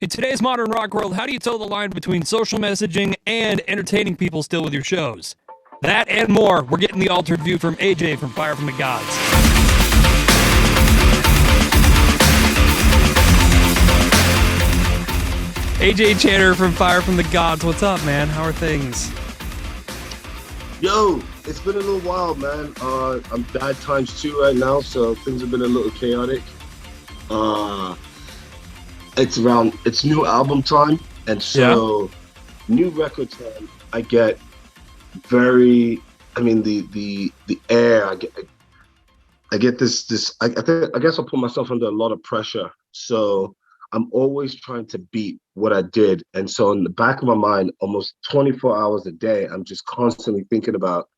In today's modern rock world, how do you tell the line between social messaging and entertaining people still with your shows? That and more. We're getting the altered view from AJ from Fire from the Gods. AJ Channer from Fire from the Gods. What's up, man? How are things? Yo, it's been a little while, man. I'm bad times 2 right now, so things have been a little chaotic. It's new album time, and so new record time. I get the air. I get this. I guess I'll put myself under a lot of pressure. So I'm always trying to beat what I did, and so in the back of my mind, almost 24 hours a day, I'm just constantly thinking about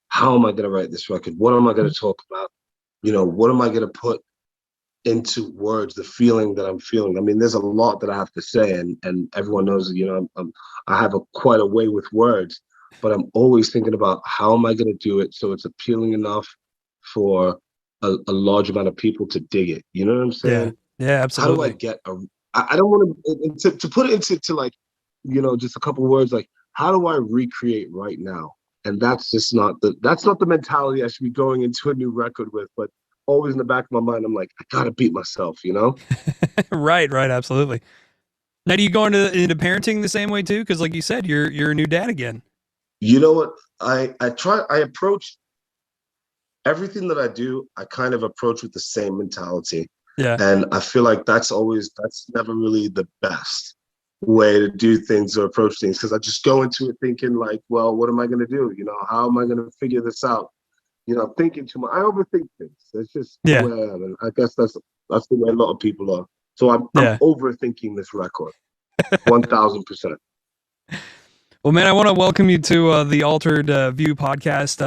how am I going to write this record? What am I going to talk about? What am I going to put into words, the feeling that I'm feeling. I mean, there's a lot that I have to say, and everyone knows, I have quite a way with words, but I'm always thinking about how am I going to do it so it's appealing enough for a large amount of people to dig it. You know what I'm saying? Yeah, absolutely. How do I get I don't want to put it into like, just a couple words, like, how do I recreate right now? And that's not the mentality I should be going into a new record with, but always in the back of my mind, I'm like, I gotta beat myself, Right, absolutely. Now, do you go into parenting the same way too? Because, like you said, you're a new dad again. You know what? I approach everything that I do. I kind of approach with the same mentality, and I feel like that's never really the best way to do things or approach things, because I just go into it thinking like, well, what am I gonna do? How am I gonna figure this out? Thinking too much. I overthink things. That's just the way I am. And I guess that's the way a lot of people are. So I'm overthinking this record, 1,000%. Well, man, I want to welcome you to the Altered View podcast.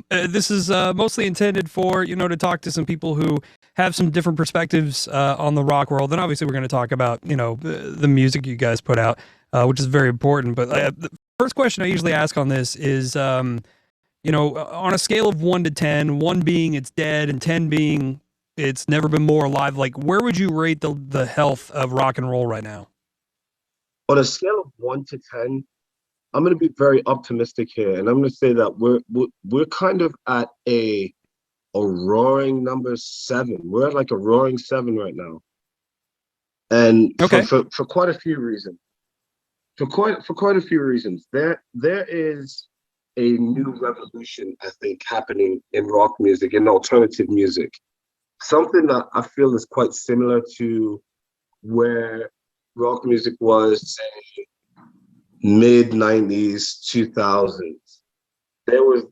This is mostly intended for, to talk to some people who have some different perspectives on the rock world. And obviously we're going to talk about, the music you guys put out, which is very important. But the first question I usually ask on this is, on a scale of 1 to 10, 1 being it's dead and 10 being it's never been more alive, like, where would you rate the health of rock and roll right now? On a scale of 1 to 10, I'm going to be very optimistic here, and I'm going to say that we're kind of at a roaring number 7. We're at like a roaring 7 right now, and for quite a few reasons. For quite a few reasons, there is a new revolution, I think, happening in rock music and alternative music. Something that I feel is quite similar to where rock music was, say, mid-90s, 2000s. There was,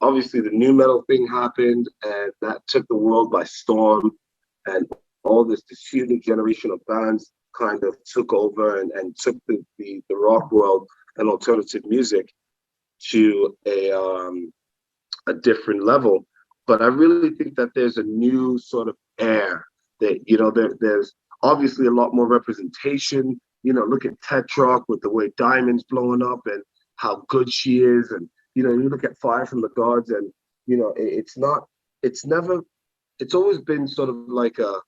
obviously the new metal thing happened, and that took the world by storm, and all this huge generation of bands kind of took over and took the rock world and alternative music to a different level. But I really think that there's a new sort of air that, there's obviously a lot more representation. Look at Tetrock with the way Diamond's blowing up and how good she is. And, you look at Fire from the Gods, and, it's always been sort of like a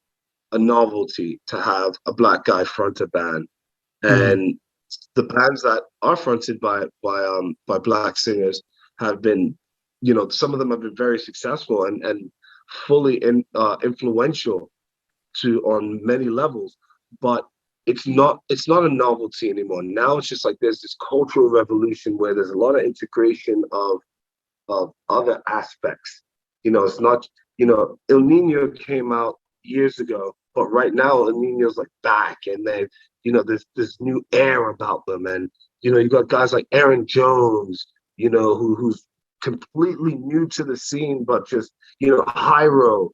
novelty to have a black guy front a band. And the bands that are fronted by black singers have been, some of them have been very successful and fully influential on many levels. But it's not a novelty anymore. Now it's just like there's this cultural revolution where there's a lot of integration of other aspects. It's not, El Nino came out years ago, but right now El Nino's like back, and then there's this new air about them, and you got guys like Aaron Jones, who's completely new to the scene, but just Hyro,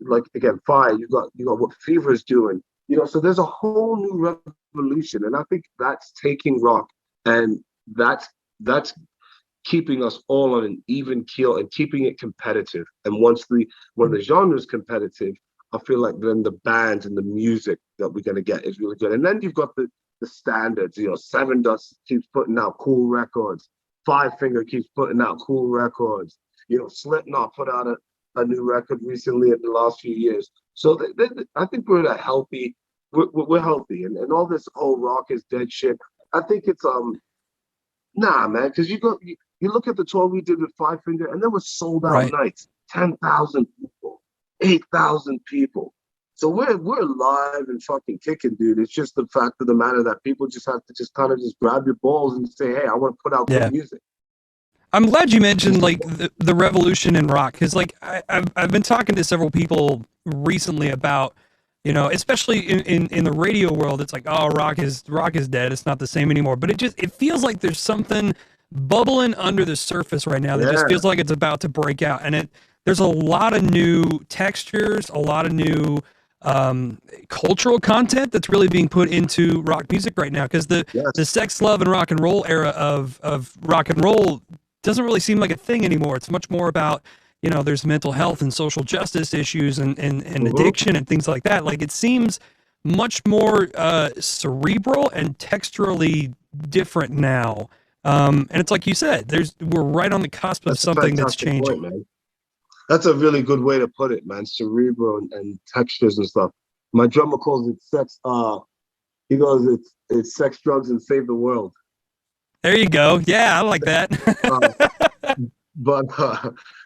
like again Fire. You got what Fever's doing. So there's a whole new revolution, and I think that's taking rock, and that's keeping us all on an even keel and keeping it competitive. And when the genre is competitive, I feel like then the bands and the music that we're going to get is really good. And then you've got the standards. Seven Dust keeps putting out cool records. Five Finger keeps putting out cool records. Slipknot put out a new record recently in the last few years. So I think we're at a healthy we're healthy, and all this whole rock is dead shit. I think it's nah, man, because you look at the tour we did with Five Finger, and there were sold out Right. nights, 10,000 people, 8,000 people. So we're live and fucking kicking, dude. It's just the fact of the matter that people just have to just kind of just grab your balls and say, hey, I want to put out good Yeah. music. I'm glad you mentioned like the revolution in rock because like I've been talking to several people recently about especially in the radio world it's like oh rock is dead, it's not the same anymore, but it feels like there's something bubbling under the surface right now that just Yeah, feels like it's about to break out, and there's a lot of new textures, a lot of new cultural content that's really being put into rock music right now because the yes. sex, love, and rock and roll era of rock and roll doesn't really seem like a thing anymore. It's much more about, there's mental health and social justice issues and Hmm. addiction and things like that. Like it seems much more cerebral and texturally different now. And it's like you said, we're right on the cusp of That's a something that's fantastic changing. point, man. That's a really good way to put it, man. Cerebral and textures and stuff. My drummer calls it sex. He goes, it's sex, drugs, and save the world. There you go. Yeah, I like that. Uh, but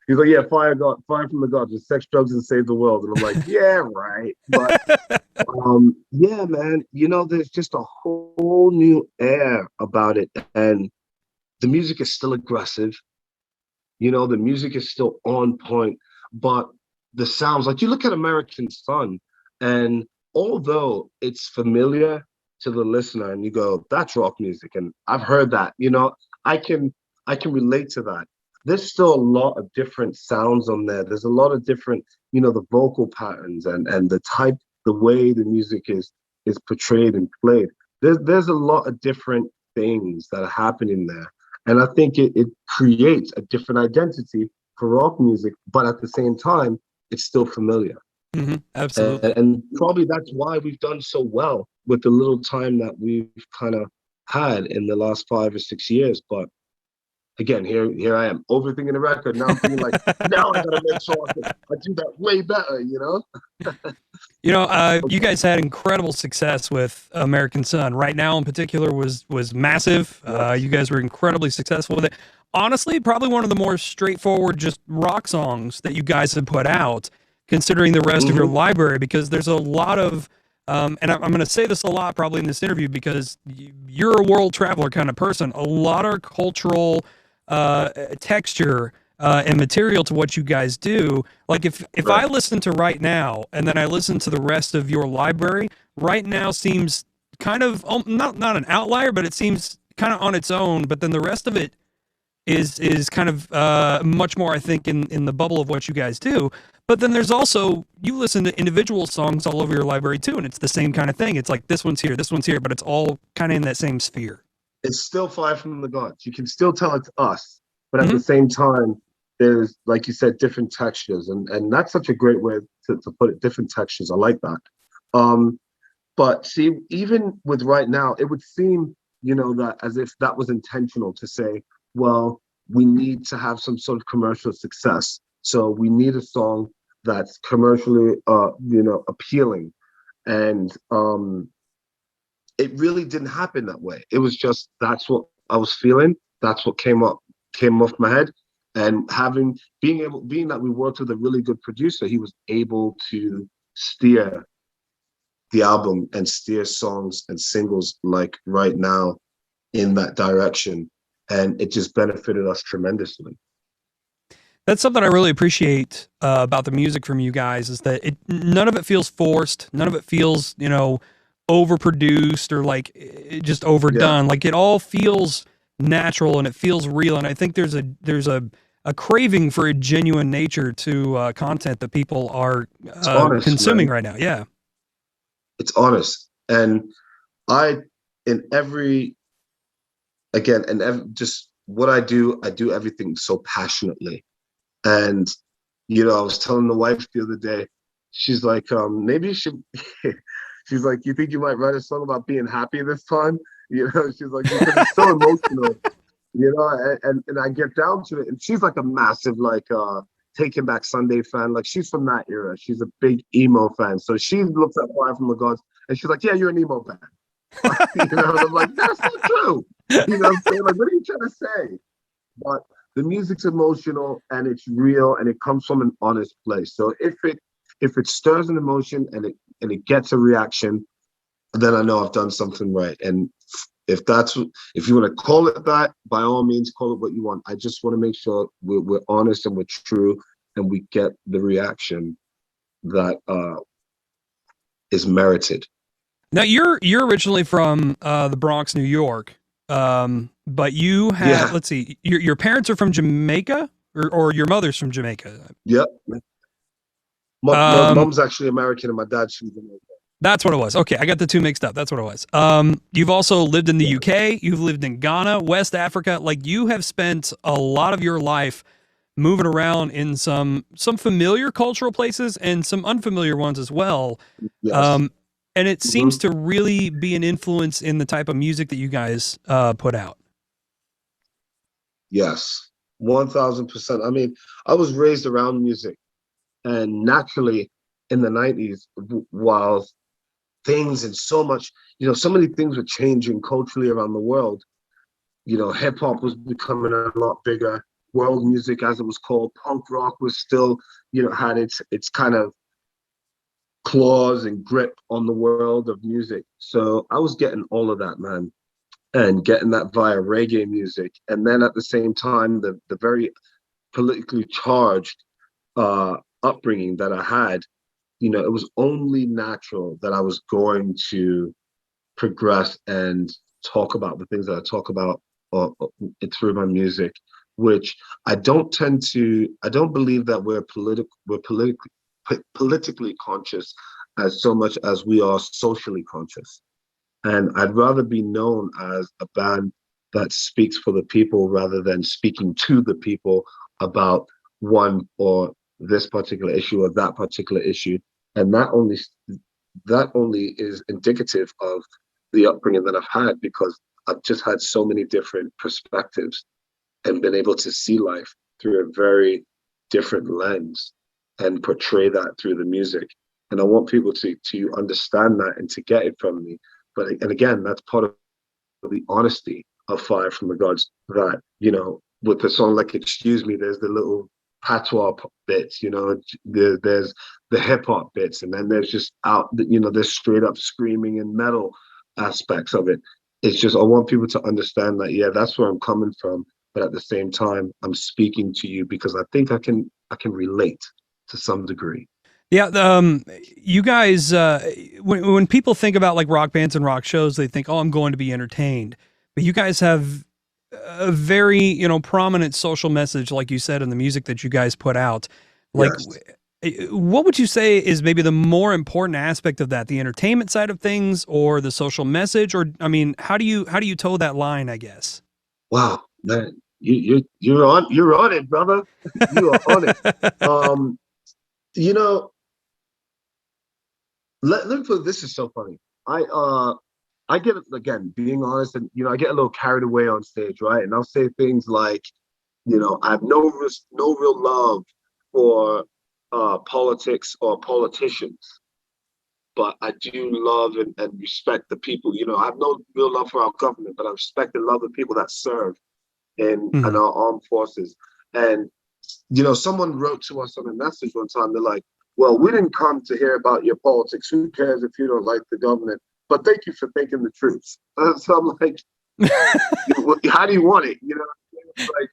you go, yeah, fire from the gods, it's sex, drugs, and save the world. And I'm like, yeah, right. But yeah, man, there's just a whole new air about it, and the music is still aggressive. The music is still on point, but the sounds, like you look at American Sun, and although it's familiar to the listener, and you go, that's rock music, and I've heard that, I can I can relate to that. There's still a lot of different sounds on there. There's a lot of different, the vocal patterns and the way the music is portrayed and played. There's a lot of different things that are happening there. And I think it creates a different identity for rock music, but at the same time, it's still familiar. Absolutely. And probably that's why we've done so well with the little time that we've kind of had in the last 5 or 6 years. But again, here I am overthinking the record. Now I'm thinking like, now I gotta make sure I do that way better. You guys had incredible success with American Sun. Right now, in particular, was massive. Yes. You guys were incredibly successful with it. Honestly, probably one of the more straightforward, just rock songs that you guys have put out, considering the rest of your Mm-hmm. library. Because there's a lot of, and I'm going to say this a lot probably in this interview because you're a world traveler kind of person. A lot of cultural texture and material to what you guys do. Like if I Right. listen to Right Now and then I listen to the rest of your library, Right Now seems kind of not an outlier, but it seems kind of on its own. But then the rest of it is kind of much more, I think, in the bubble of what you guys do. But then there's also you listen to individual songs all over your library too, and it's the same kind of thing. It's like this one's here, but it's all kind of in that same sphere. It's still Fire from the Gods. You can still tell it's us, but at the Hmm. same time, there's, like you said, different textures, and that's such a great way to put it. Different textures. I like that. Um, but see, even with Right Now, it would seem, that as if that was intentional to say, well, we need to have some sort of commercial success. So we need a song that's commercially, appealing. And it really didn't happen that way. It was just that's what I was feeling. That's what came off my head. And being that we worked with a really good producer, he was able to steer the album and steer songs and singles like Right Now in that direction. And it just benefited us tremendously. That's something I really appreciate about the music from you guys is that none of it feels forced, none of it feels overproduced or like just Yeah, overdone. Like it all feels natural and it feels real. And I think there's a craving for a genuine nature to content that people are it's honest, consuming man. right now. Yeah. It's honest. And I, in every, again, and just what I do everything so passionately. And, I was telling the wife the other day, she's like, maybe you should, she's like, you think you might write a song about being happy this time? She's like, because it's so emotional, and I get down to it. And she's like a massive, like, Taking Back Sunday fan. Like, she's from that era. She's a big emo fan. So she looks at Fire from the Gods And she's like, yeah, you're an emo band. You know, and I'm like, that's not true. You know what I'm saying? Like, what are you trying to say? But the music's emotional and it's real and it comes from an honest place. So if it stirs an emotion and it gets a reaction, then I know I've done something right. And if you want to call it that, by all means, call it what you want. I just want to make sure we're honest and we're true, and we get the reaction that is merited. Now you're originally from the Bronx, New York, but you have, Yeah. let's see, your parents are from Jamaica, or your mother's from Jamaica. Yep. My Um, mom's actually American and my dad's from Jamaica. that's what it was. Okay, I got the two mixed up. That's what it was. You've also lived in the Yeah. UK. You've lived in Ghana, West Africa. Like, you have spent a lot of your life moving around in some familiar cultural places and some unfamiliar ones as well. Yes. Um, and it seems Hmm. to really be an influence in the type of music that you guys put out. Yes. 1000%. I mean, I was raised around music, and naturally in the 90s, while things and so much, so many things were changing culturally around the world. Hip hop was becoming a lot bigger. World music, as it was called, punk rock was still, had its kind of claws and grip on the world of music. So I was getting all of that, man, and getting that via reggae music. And then at the same time, the very politically charged upbringing that I had, it was only natural that I was going to progress and talk about the things that I talk about through my music, which I don't believe that we're politically conscious as so much as we are socially conscious. And I'd rather be known as a band that speaks for the people rather than speaking to the people about one or this particular issue or that particular issue. And that only is indicative of the upbringing that I've had, because I've just had so many different perspectives and been able to see life through a very different lens and portray that through the music. And I want people to understand that and to get it from me. And again, that's part of the honesty of Fire from the Gods, that, with the song like Excuse Me, there's the little patois bits, there's the hip hop bits, and then there's just there's straight up screaming and metal aspects of it. It's just, I want people to understand that, yeah, that's where I'm coming from. But at the same time, I'm speaking to you because I think I can relate to some degree. Yeah, you guys, when people think about like rock bands and rock shows, they think, "Oh, I'm going to be entertained." But you guys have a very, prominent social message, like you said, in the music that you guys put out. Like, Yes. what would you say is maybe the more important aspect of that, the entertainment side of things, or the social message? Or, I mean, how do you toe that line, I guess? Wow, man, you're on it, brother. You are on it. Um, you know, let me put this is so funny. I get, again, being honest, and I get a little carried away on stage, right? And I'll say things like, I have no real love for politics or politicians, but I do love and respect the people. I have no real love for our government, but I respect and love the people that serve in Mhm. our armed forces. And someone wrote to us on a message one time. They're like, "Well, we didn't come to hear about your politics. Who cares if you don't like the government? But thank you for thinking the truth." So I'm like, "How do you want it?" Like,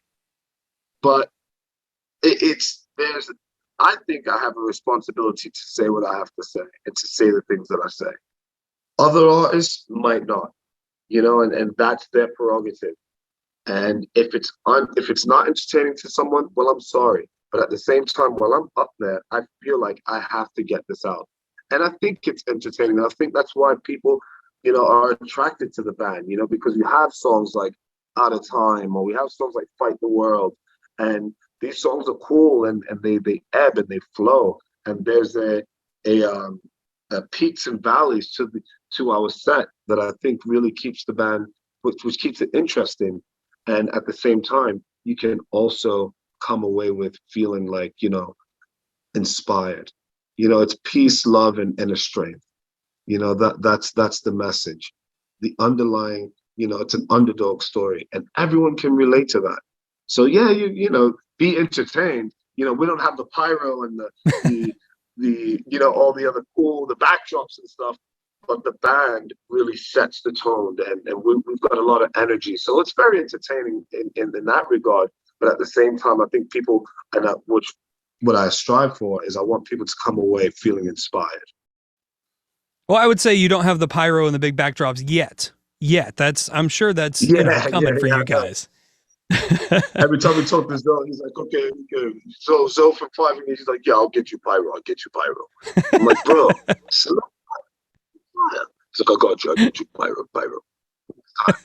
but it's there's. I think I have a responsibility to say what I have to say and to say the things that I say. Other artists might not, and that's their prerogative. And if it's not entertaining to someone, well, I'm sorry. But at the same time, while I'm up there, I feel like I have to get this out. And I think it's entertaining. And I think that's why people, are attracted to the band, because we have songs like Out of Time, or we have songs like Fight the World. And these songs are cool, and they ebb and they flow. And there's a peaks and valleys to our set that I think really keeps the band, which keeps it interesting. And at the same time, you can also come away with feeling like, inspired. It's peace, love, and inner strength. That's the message. The underlying, it's an underdog story, and everyone can relate to that. So yeah, be entertained. We don't have the pyro and the all the other the backdrops and stuff, but the band really sets the tone, and we've got a lot of energy. So it's very entertaining in that regard. But at the same time, I think people, and what I strive for is I want people to come away feeling inspired. Well, I would say you don't have the pyro and the big backdrops yet. I'm sure that's coming for you guys. Every time we talk to Zoe, he's like, okay. So Zoe for 5 minutes, he's like, yeah, I'll get you pyro. I'm like, bro, slow. He's like, I got you. I'll get you pyro.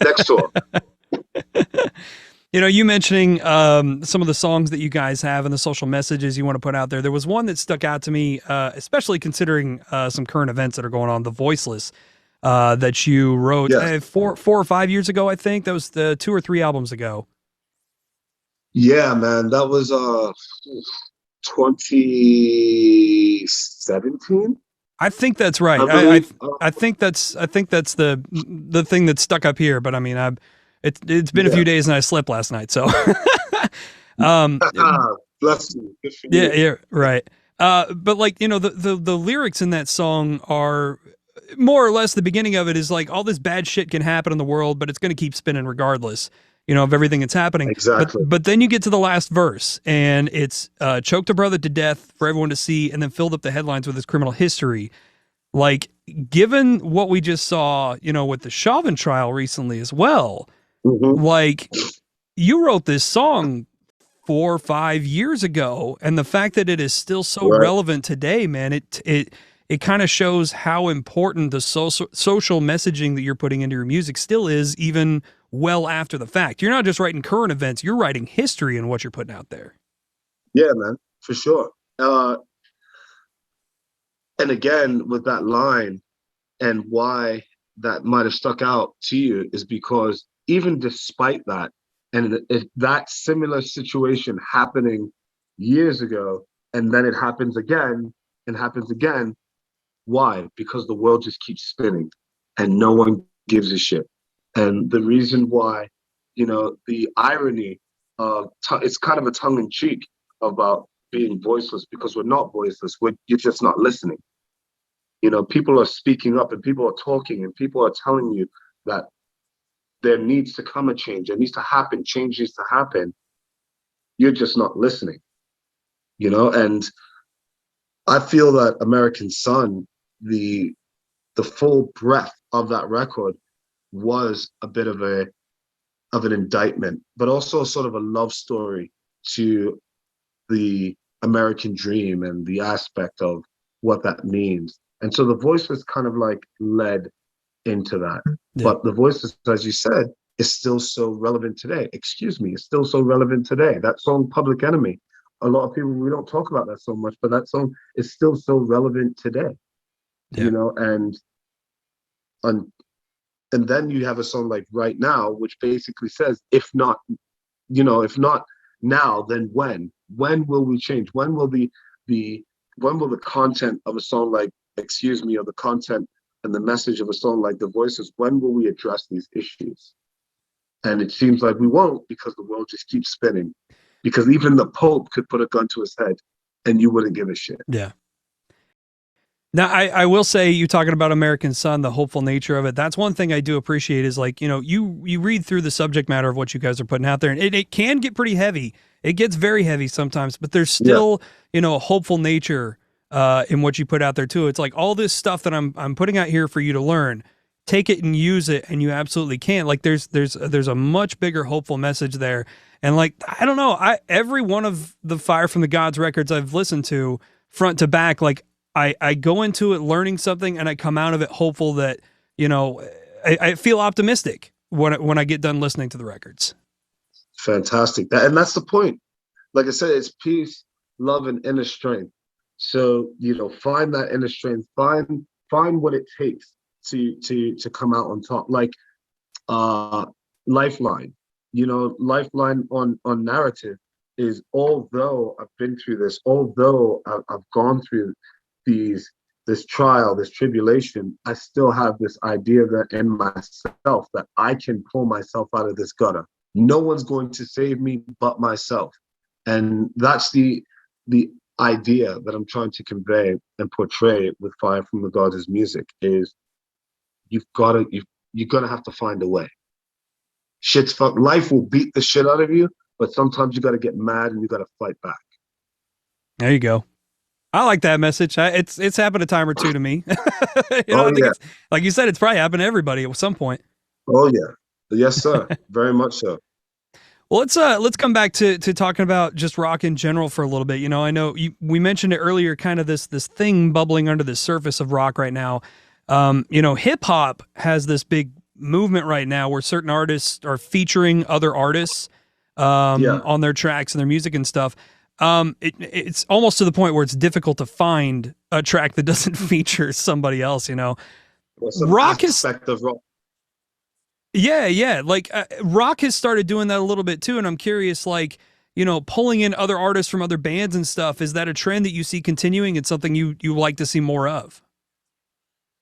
Next tour. You mentioning some of the songs that you guys have and the social messages you want to put out there. There was one that stuck out to me, especially considering some current events that are going on. The Voiceless that you wrote 4 or 5 years ago, I think. That was the 2 or 3 albums ago. Yeah, man, that was 2017. I think that's right. I think that's the thing that stuck up here. But I mean, it's been a few days and I slept last night, so. Bless you. Good for you. Yeah, right. But like the lyrics in that song are more or less, the beginning of it is like, all this bad shit can happen in the world, but it's going to keep spinning regardless, of everything that's happening. Exactly. But then you get to the last verse and it's choked a brother to death for everyone to see, and then filled up the headlines with his criminal history. Like, given what we just saw, with the Chauvin trial recently as well, like, you wrote this song 4 or 5 years ago, and the fact that it is still so relevant today, man, it kind of shows how important the social messaging that you're putting into your music still is, even well after the fact. You're not just writing current events, you're writing history in what you're putting out there. Yeah, man, for sure. And again, with that line, and why that might have stuck out to you is because even despite that, and that similar situation happening years ago, and then it happens again and happens again, why? Because the world just keeps spinning and no one gives a shit. And the reason why, the irony of it's kind of a tongue in cheek about being voiceless, because we're not voiceless. You're just not listening. People are speaking up and people are talking and people are telling you that there needs to come a change. There needs to happen. Change needs to happen. You're just not listening, and I feel that American Son, the full breadth of that record was a bit of an indictment, but also sort of a love story to the American dream and the aspect of what that means. And so the Voiceless kind of like led into that. Yeah. But the Voiceless, as you said, is still so relevant today. It's still so relevant today. That song, Public Enemy, a lot of people, we don't talk about that so much, but that song is still so relevant today. Yeah. And then you have a song like Right Now, which basically says, if not now, then when? When will we change? When will the content of a song like Excuse Me, or the content and the message of a song like The Voices, when will we address these issues? And it seems like we won't, because the world just keeps spinning. Because even the Pope could put a gun to his head and you wouldn't give a shit. Yeah. Now, I will say, you talking about American Son, the hopeful nature of it, that's one thing I do appreciate is, like, you read through the subject matter of what you guys are putting out there, and it can get pretty heavy. It gets very heavy sometimes, but there's still, a hopeful nature in what you put out there too. It's like, all this stuff that I'm putting out here for you to learn, take it and use it, and you absolutely can. Like, there's a much bigger hopeful message there. And like, I don't know, every one of the Fire from the Gods records I've listened to front to back, like, I go into it learning something, and I come out of it hopeful that, I feel optimistic when I get done listening to the records. Fantastic. And that's the point. Like I said, it's peace, love, and inner strength. So, find that inner strength, find what it takes to come out on top. Like Lifeline, Lifeline on narrative is, although I've been through this, although I've gone through these this trial, this tribulation, I still have this idea that in myself that I can pull myself out of this gutter. No one's going to save me but myself. And that's the idea that I'm trying to convey and portray with Fire from the Gods' music is you're gonna have to find a way. Life will beat the shit out of you, but sometimes you gotta get mad and you gotta fight back. There you go. I like that message. It's happened a time or two to me. I think it's like you said, it's probably happened to everybody at some point. Oh yeah. Yes, sir. Very much so. Well, let's come back to talking about just rock in general for a little bit. I know we mentioned it earlier, kind of this thing bubbling under the surface of rock right now. Hip hop has this big movement right now where certain artists are featuring other artists on their tracks and their music and stuff. It's almost to the point where it's difficult to find a track that doesn't feature somebody else. Rock is rock. Yeah. Like rock has started doing that a little bit too, and I'm curious, like, pulling in other artists from other bands and stuff. Is that a trend that you see continuing? It's something you like to see more of?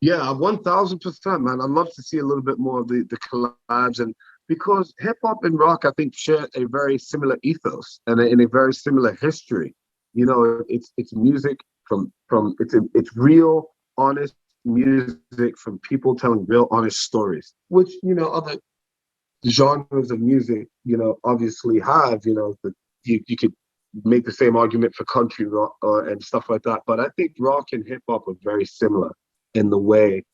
Yeah, 1000%, man. I'd love to see a little bit more of the collabs, and because hip hop and rock, I think, share a very similar ethos and a very similar history. It's music from it's real, honest music from people telling real, honest stories, which other genres of music, obviously have. You could make the same argument for country rock and stuff like that, but I think rock and hip hop are very similar in the way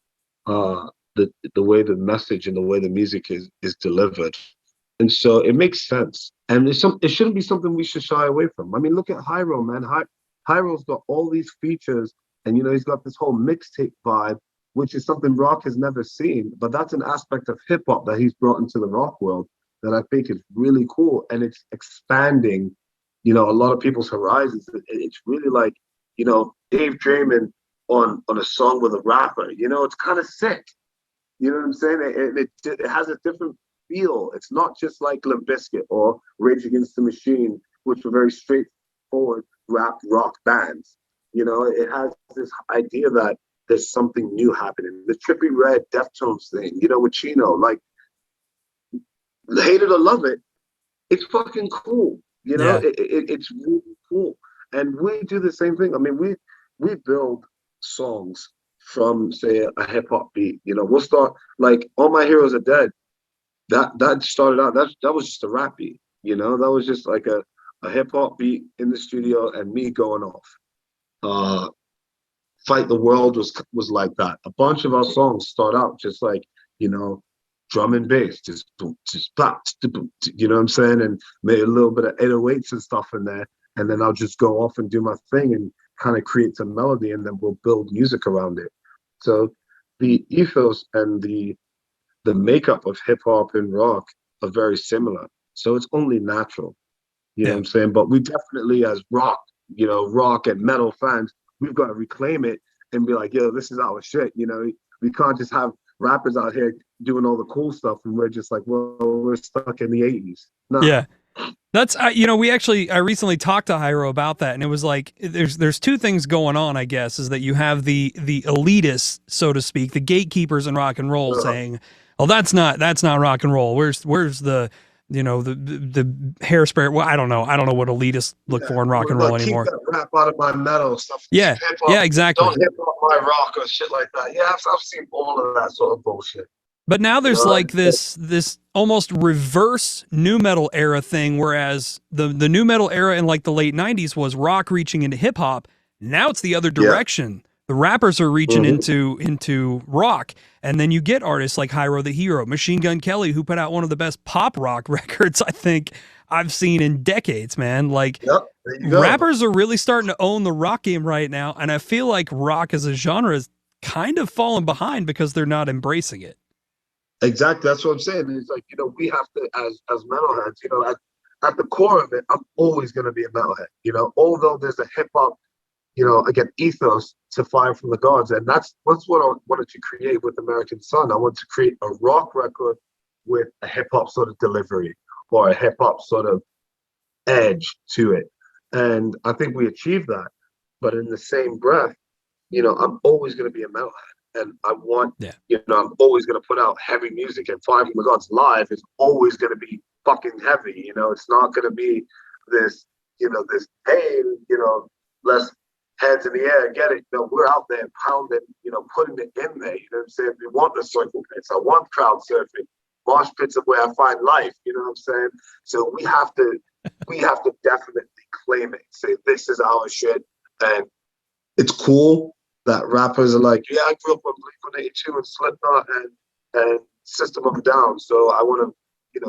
the way the message and the way the music is delivered. And so it makes sense. And it shouldn't be something we should shy away from. I mean, look at Hyro, man. Hyro's got all these features, and he's got this whole mixtape vibe, which is something rock has never seen. But that's an aspect of hip hop that he's brought into the rock world that I think is really cool. And it's expanding, a lot of people's horizons. It's really like, Dave Draymond on a song with a rapper. It's kind of sick. You know what I'm saying? It has a different feel. It's not just like Limp Bizkit or Rage Against the Machine, which were very straightforward rap rock bands. It has this idea that there's something new happening. The Trippie Redd Deftones thing, with Chino, like, hate it or love it, it's fucking cool. It's really cool. And we do the same thing. I mean, we build songs from, say, a hip hop beat. We'll start like All My Heroes Are Dead. That started out, that was just a rap beat. That was just like a hip hop beat in the studio and me going off. Fight the World was like that. A bunch of our songs start out just like, drum and bass, just boom, just bop, boom, you know what I'm saying? And made a little bit of 808s and stuff in there. And then I'll just go off and do my thing and kind of create some melody, and then we'll build music around it. So the ethos and the makeup of hip hop and rock are very similar. So it's only natural. You know what I'm saying? But we definitely, as rock and metal fans, we've got to reclaim it and be like, yo, this is our shit. We can't just have rappers out here doing all the cool stuff and we're just like, well, we're stuck in the 80s. No. Yeah. That's I recently talked to Hyro about that, and it was like there's two things going on, I guess, is that you have the elitists, so to speak, the gatekeepers in rock and roll saying, "Oh, that's not rock and roll. Where's the the hairspray?" Well, I don't know what elitists look for in rock and roll anymore. Keep that rap out of my metal stuff. Yeah, yeah, exactly. Don't hip hop my rock or shit like that. Yeah, I've seen all of that sort of bullshit. But now there's like this almost reverse new metal era thing, whereas the new metal era in like the late 90s was rock reaching into hip hop. Now it's the other direction. Yeah. The rappers are reaching into rock, and then you get artists like Hyro the Hero, Machine Gun Kelly, who put out one of the best pop rock records I think I've seen in decades, man. Like, rappers are really starting to own the rock game right now, and I feel like rock as a genre is kind of falling behind because they're not embracing it. Exactly, that's what I'm saying. It's like, we have to, as metalheads, at the core of it, I'm always going to be a metalhead. Although there's a hip hop, again, ethos to Fire from the Gods, and that's what I wanted to create with American Sun. I wanted to create a rock record with a hip hop sort of delivery or a hip hop sort of edge to it, and I think we achieved that. But in the same breath, I'm always going to be a metalhead. And I want, Yeah. I'm always going to put out heavy music. And Five from the Gods live is always going to be fucking heavy. It's not going to be this, this pain, less hands in the air, get it. We're out there pounding, putting it in there. You know what I'm saying? We want the circle pits. I want crowd surfing. Mosh pits are where I find life. You know what I'm saying? So we have to definitely claim it. Say this is our shit. And it's cool that rappers are like, yeah, I grew up on Blink-182 and Slipknot and System of a Down. So I want to,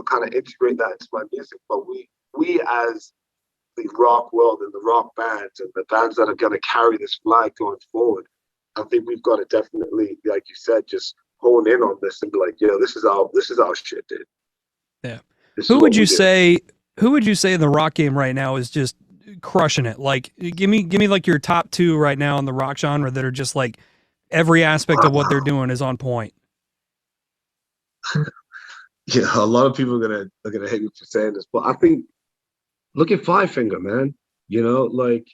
kind of integrate that into my music. But we as the rock world and the rock bands and the bands that are going to carry this flag going forward, I think we've got to definitely, like you said, just hone in on this and be like, this is our shit, dude. Yeah. Who would you say in the rock game right now is just crushing it? Like, give me like your top two right now in the rock genre that are just like every aspect of what they're doing is on point. Yeah, a lot of people are gonna hate me for saying this, but I think look at Five Finger, man. Like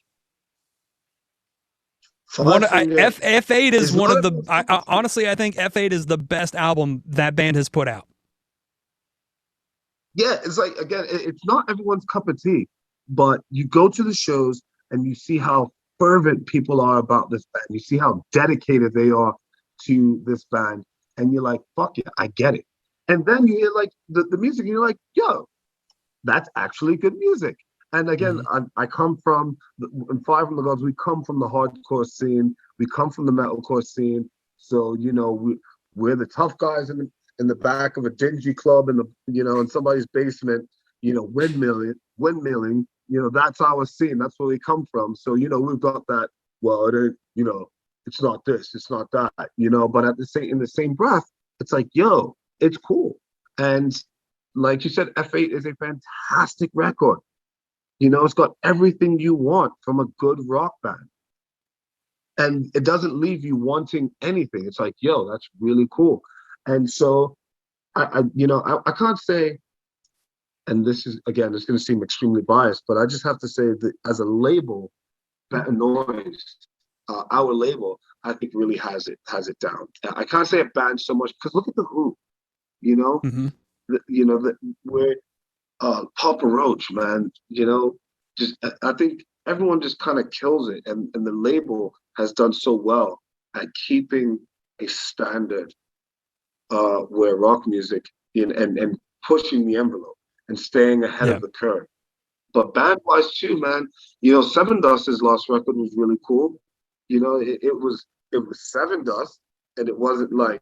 F8 is one of the. Honestly, I think F8 is the best album that band has put out. Yeah, it's like, again, it's not everyone's cup of tea, but you go to the shows and you see how fervent people are about this band. You see how dedicated they are to this band, and you're like, fuck yeah, I get it. And then you hear like the music, and you're like, yo, that's actually good music. And again, I come from, in Five from the Gods, we come from the hardcore scene, we come from the metalcore scene. So, we're the tough guys in the back of a dingy club in in somebody's basement, windmilling, that's our scene. That's where we come from. So, we've got that, well, it ain't, it's not this, it's not that, but in the same breath, it's like, yo, it's cool. And like you said, F8 is a fantastic record. It's got everything you want from a good rock band. And it doesn't leave you wanting anything. It's like, yo, that's really cool. And so I can't say, and this is, again, it's going to seem extremely biased, but I just have to say that as a label, Better Noise, our label, I think really has it down. I can't say a band so much because look at the Who, we're Papa Roach, man. Just I think everyone just kind of kills it, and the label has done so well at keeping a standard where rock music and pushing the envelope and staying ahead of the curve. But band wise too, man. Seven Dust's last record was really cool. It was Seven Dust, and it wasn't like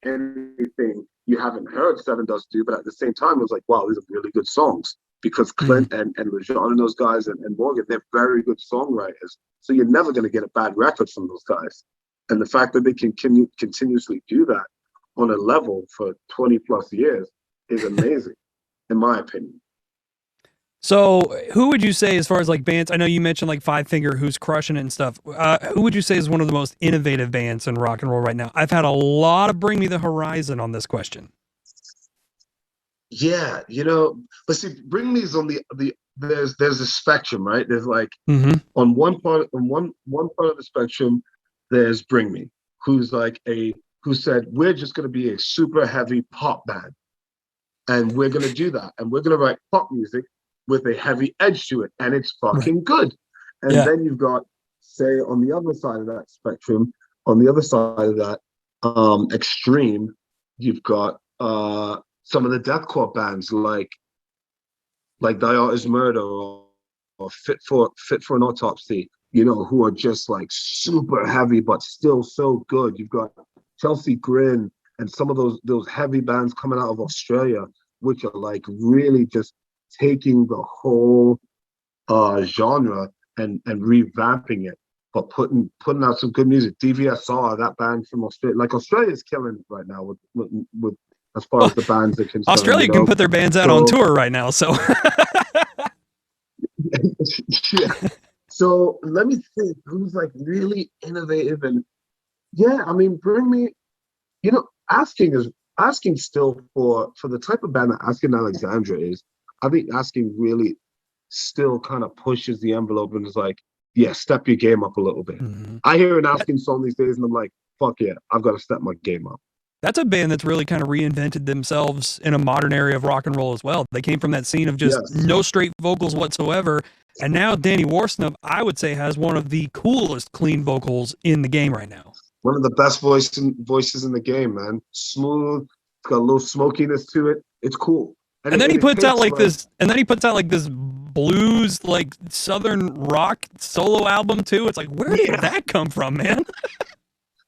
anything you haven't heard Seven Dust do, but at the same time, it was like, wow, these are really good songs because Clint and LeJean and those guys and Morgan, they're very good songwriters. So you're never going to get a bad record from those guys. And the fact that they can continuously do that on a level for 20 plus years is amazing, in my opinion. So who would you say, as far as like bands, I know you mentioned like Five Finger, who's crushing it and stuff. Who would you say is one of the most innovative bands in rock and roll right now? I've had a lot of Bring Me the Horizon on this question. Yeah, but see, Bring Me's on the there's a spectrum, right? There's like on one part of the spectrum, there's Bring Me, who said, we're just gonna be a super heavy pop band. And we're gonna do that. And we're gonna write pop music with a heavy edge to it, and it's fucking good. And then you've got, say, on the other side of that spectrum, on the other side of that extreme, you've got some of the deathcore bands like Thy Art Is Murder or Fit for an Autopsy, who are just like super heavy but still so good. You've got Chelsea Grin and some of those heavy bands coming out of Australia, which are like really just taking the whole genre and revamping it, but putting out some good music. DVSR, that band from Australia, like Australia's killing it right now with as far as the bands are concerned. Australia can put their bands out on tour right now, so yeah. So let me think who's like really innovative. And I mean, Bring Me, asking still for the type of band that Asking Alexandria is. I think Asking really still kind of pushes the envelope and is like, yeah, step your game up a little bit. I hear an asking song these days, and I'm like, fuck yeah, I've got to step my game up. That's a band that's really kind of reinvented themselves in a modern area of rock and roll as well. They came from that scene of just no straight vocals whatsoever. And now Danny Worsnop, I would say, has one of the coolest clean vocals in the game right now. One of the best voices in the game, man. Smooth, it's got a little smokiness to it. It's cool. And then he puts out like this, and then he puts out like this blues, like southern rock solo album too. It's like, where did that come from, man?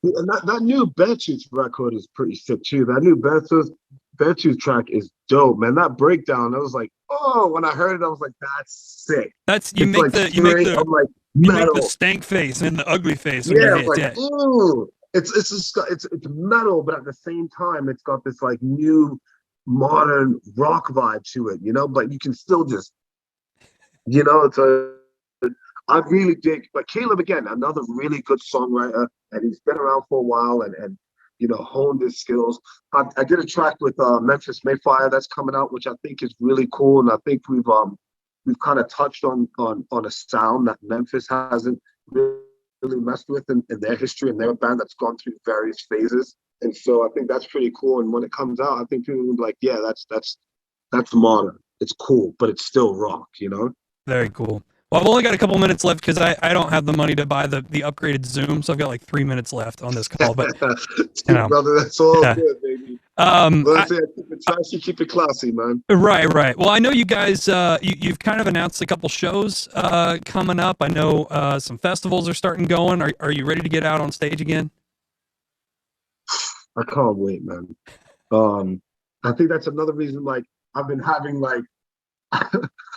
And that new Beartooth record is pretty sick too. That new Beartooth track is dope, man. That breakdown, I was like, oh, when I heard it, I was like, that's sick. That's you make the stank face and the ugly face. When you hit like, ooh, it's metal, but at the same time, it's got this like new modern rock vibe to it, you know. But you can still just, you know, I really dig. But Caleb, again, another really good songwriter, and he's been around for a while, and you know, honed his skills. I did a track with Memphis Mayfire that's coming out, which I think is really cool, and I think we've kind of touched on a sound that Memphis hasn't really messed with in their history, and they're a band that's gone through various phases. And so I think that's pretty cool. And when it comes out, I think people will be like, yeah, that's modern. It's cool, but it's still rock, you know? Very cool. Well, I've only got a couple minutes left because I don't have the money to buy the upgraded Zoom, so I've got like 3 minutes left on this call. But you know, brother, that's all good, baby. Keep it classy, man. Right. Well, I know you guys, you've kind of announced a couple shows coming up. I know some festivals are starting going. Are you ready to get out on stage again? I can't wait, man. I think that's another reason. Like, I've been having like.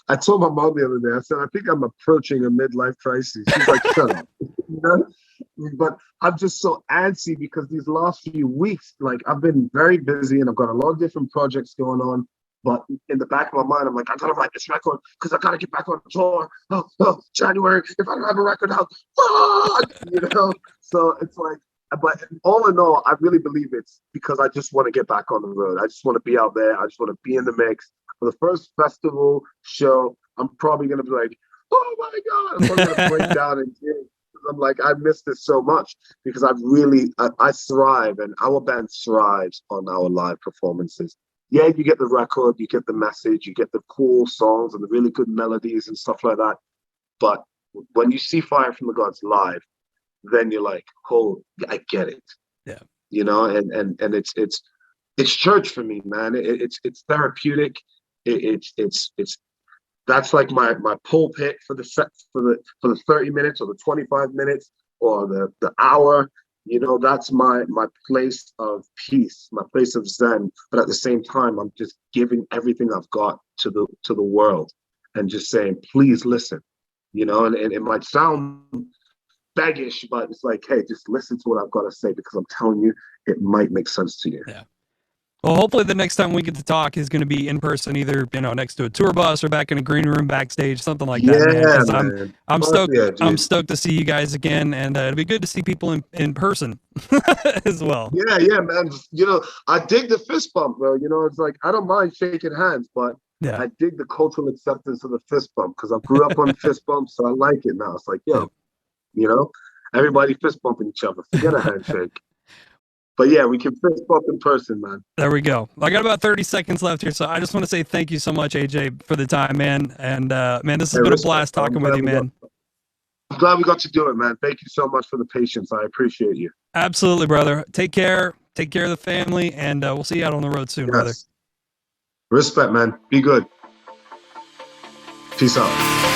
I told my mom the other day, I said, I think I'm approaching a midlife crisis. She's like, shut up. You know? But I'm just so antsy because these last few weeks, like, I've been very busy and I've got a lot of different projects going on. But in the back of my mind, I'm like, I gotta write this record because I gotta get back on tour. Oh, January, if I don't have a record out, fuck! You know? So it's like, but all in all, I really believe it's because I just want to get back on the road. I just want to be out there. I just want to be in the mix. For the first festival show, I'm probably going to be like, oh my God, I'm probably going to break down and tears. I'm like, I miss this so much because I thrive, and our band thrives on our live performances. Yeah, you get the record, you get the message, you get the cool songs and the really good melodies and stuff like that. But when you see Fire from the Gods live, then you're like, oh, I get it. Yeah. You know, and it's church for me, man. It's therapeutic. It's that's like my pulpit for the set for the 30 minutes or the 25 minutes or the hour. You know, that's my place of peace, my place of zen. But at the same time, I'm just giving everything I've got to the world and just saying, please listen. You know, and it might sound baggish, but it's like, hey, just listen to what I've got to say because I'm telling you, it might make sense to you. Yeah. Well, hopefully the next time we get to talk is going to be in person, either, you know, next to a tour bus or back in a green room backstage, something like that. Man. I'm stoked. Yeah, I'm stoked to see you guys again, and it'll be good to see people in person as well. Yeah, man. You know, I dig the fist bump, bro. You know, it's like I don't mind shaking hands, but I dig the cultural acceptance of the fist bump because I grew up on fist bumps, so I like it now. It's like, yo, you know, everybody fist bumping each other. Forget a handshake. But yeah, we can fist bump in person, man. There we go. I got about 30 seconds left here, so I just want to say thank you so much, AJ, for the time, man. And man, this has been a blast talking with you, man. I'm glad we got to do it, man. Thank you so much for the patience. I appreciate you. Absolutely, brother. Take care. Take care of the family, and we'll see you out on the road soon, brother. Respect, man. Be good. Peace out.